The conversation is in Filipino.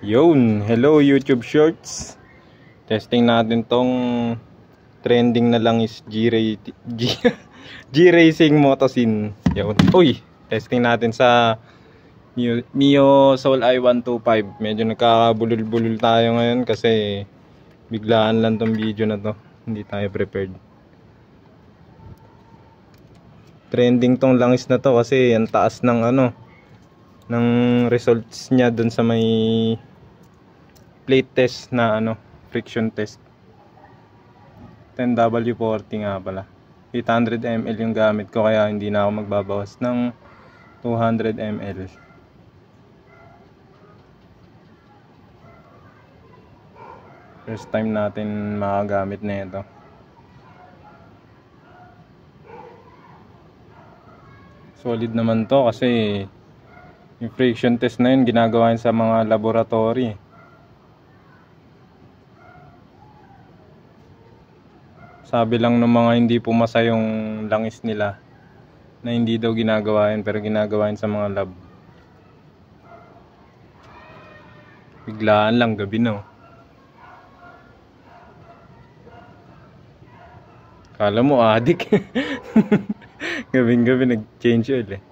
Yun, hello YouTube Shorts. Testing natin tong trending na lang is G-Racing Motosin. Yun. Uy, testing natin sa Mio Soul i125. Medyo nagkakabulol-bulol tayo ngayon kasi biglaan lang tong video na to. Hindi tayo prepared. Trending tong langis na to kasi ang taas ng ng results niya dun sa may plate test na friction test. 10W40 nga pala. 800 ml yung gamit ko kaya hindi na ako magbabawas ng 200 ml. First time natin makagamit na ito. Solid naman to kasi yung friction test na yun ginagawa yun sa mga laboratory. Sabi lang ng mga hindi pumasa yung langis nila na hindi daw ginagawa yun pero ginagawa yun sa mga lab. Biglaan lang gabi no. Kala mo adik. Gabing gabi nag-change oil eh.